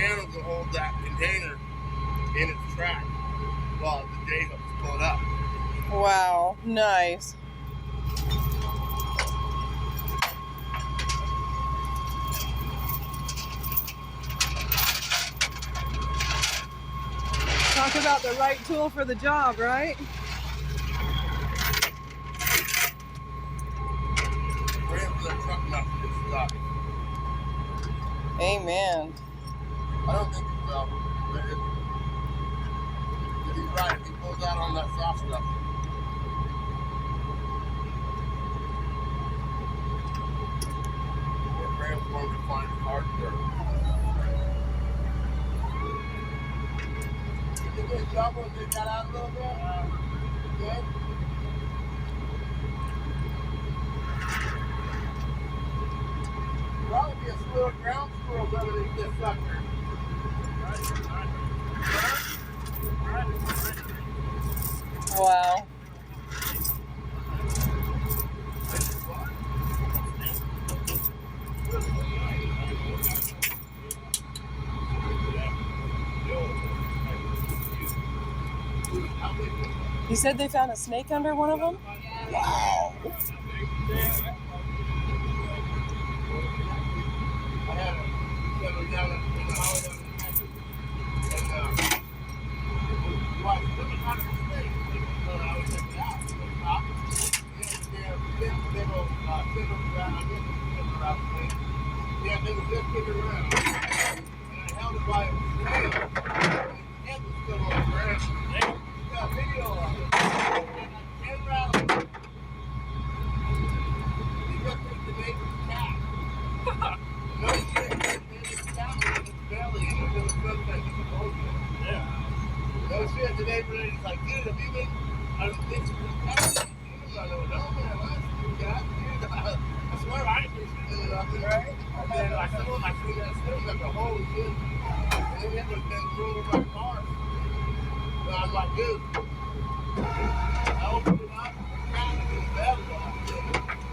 panels will hold that container in its track while the J-hook's pulled up. Wow, nice. Talk about the right tool for the job, right? Waiting for the truck not to get stuck. Amen. I don't think it will. But if he's right, if he pulls out on that soft stuff. We're praying for him to find his hard dirt. Did you get a job when they got out a little bit? Good? Probably be a little ground squirrel underneath this sucker. Wow. You said they found a snake under one of them? Wow. Yeah, they were just getting around. And I held it by its tail. And its head was still on the ground. You got a video of it. And I came around. He just took the neighbor's cat. No shit. The neighbor's cat was in its belly. And it was just like he was holding it. Yeah. No shit. The neighbor is like, dude, have you been on this cat? I don't know, man. Last you got, dude. I swear I ain't doing nothing, right? And then I said, well, I see that still like a whole shit. And then it was been through my car. So I was like, dude. I opened it up, cat was in the belly off. So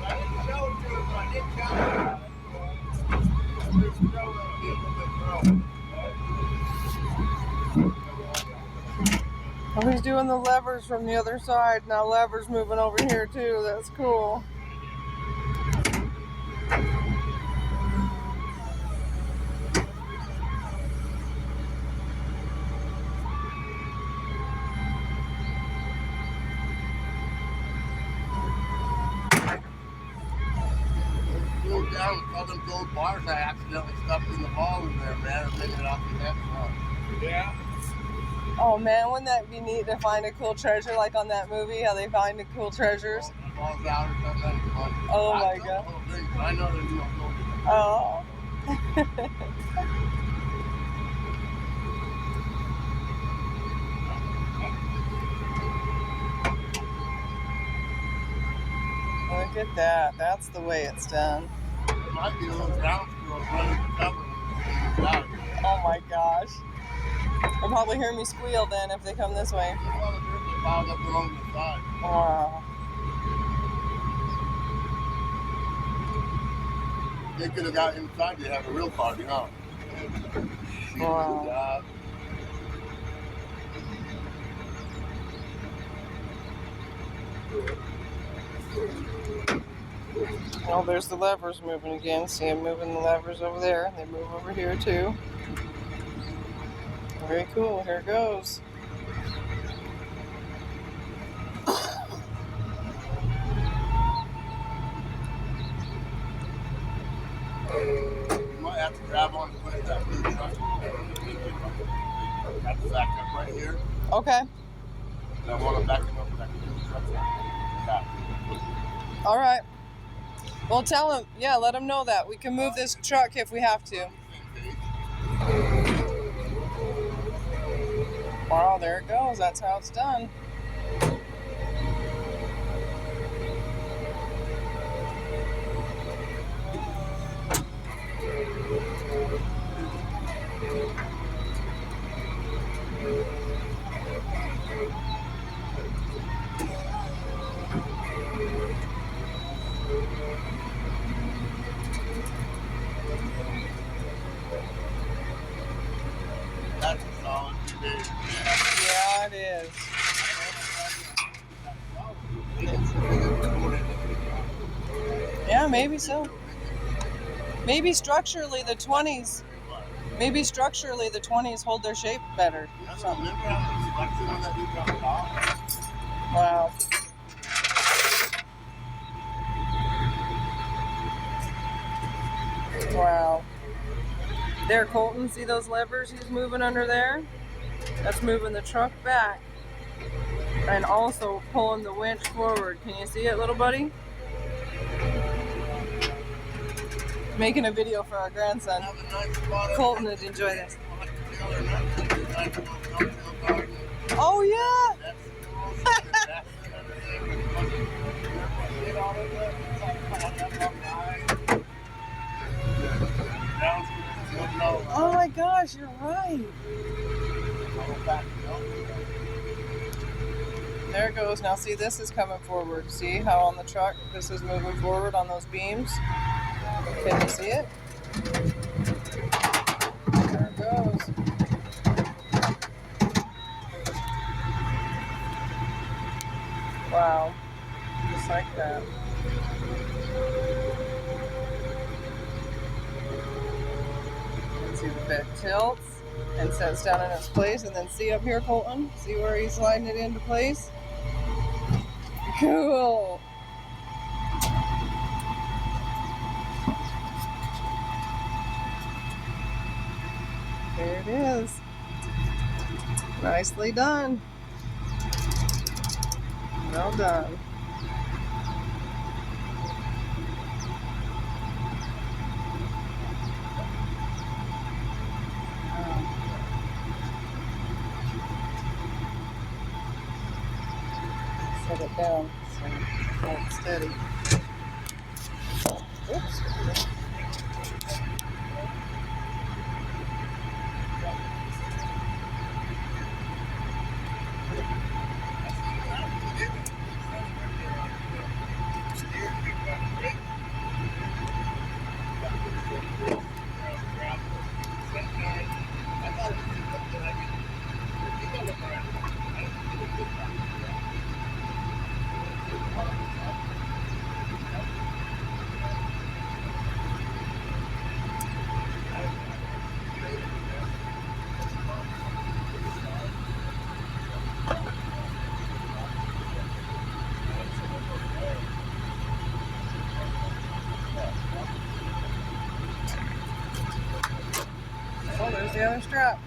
I didn't show it to her, but I did tell her about it. There's a crow that'll be a little bit crow. Oh, he's doing the levers from the other side. Now levers moving over here too. That's cool. Go down with all them gold bars I accidentally stuffed in the ball in there, man. I'm taking it off the head. Yeah. Oh man, wouldn't that be neat to find a cool treasure like on that movie? How they find the cool treasures? Falls out or something. Oh my god. I know there's no gold in there. Oh. Look at that. That's the way it's done. There might be a little ground squirrel running the cover. Oh my gosh. They'll probably hear me squeal then if they come this way. Piled up along the side. Wow. They could have got inside to have a real party, huh? Wow. Oh, there's the levers moving again. See them moving the levers over there. They move over here too. Very cool. Here it goes. You might have to grab on to that blue truck. Have to back up right here. Okay. And I want to back him up with that blue truck. Yeah. All right. Well, tell him. Yeah, let him know that. We can move this truck if we have to. Wow, there it goes. That's how it's done. Yeah, maybe so. Maybe structurally the 20s. Maybe structurally the 20s hold their shape better. Remember how it was flexing on that dude dropped off? Wow. Wow. There, Colton, see those levers he's moving under there? That's moving the truck back and also pulling the winch forward. Can you see it, little buddy? Making a video for our grandson. Colton would enjoy this. Oh, yeah! Oh my gosh, you're right. There it goes. Now see, this is coming forward. See how on the truck this is moving forward on those beams? Can you see it? There it goes. Wow. Just like that. See, the bed tilts and sets down in its place, and then see up here, Colton? See where he's sliding it into place? Cool. There it is. Nicely done. Well done. Set it down so it's steady. Oops. Oh, there's the other strap.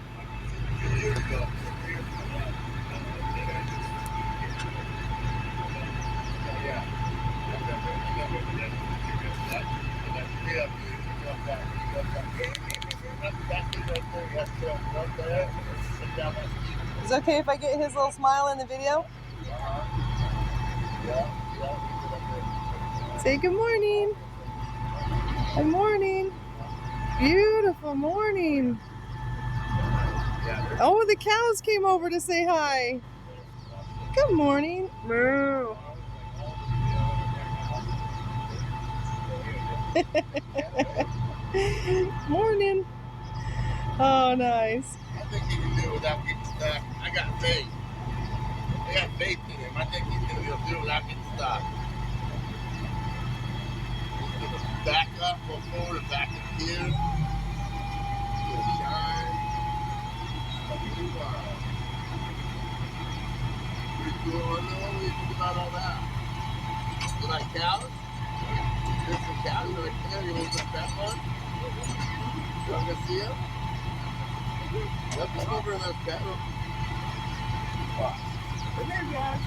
Is it okay if I get his little smile in the video? Say good morning. Good morning. Beautiful morning. Oh, the cows came over to say hi. Good morning. Moo. Morning. Oh, nice. I think he can do it without getting stuck. I got faith. I got faith in him. I think he's going to be able to do it without getting stuck. He's going to back up, go forward, and back in here. He's going to shine. Move on. Pretty cool. I don't know what you think about all that. You like cows? There's some cows right there. You want to look that one? You want to go see them? Yep, come over and let's pet them. Come here, guys.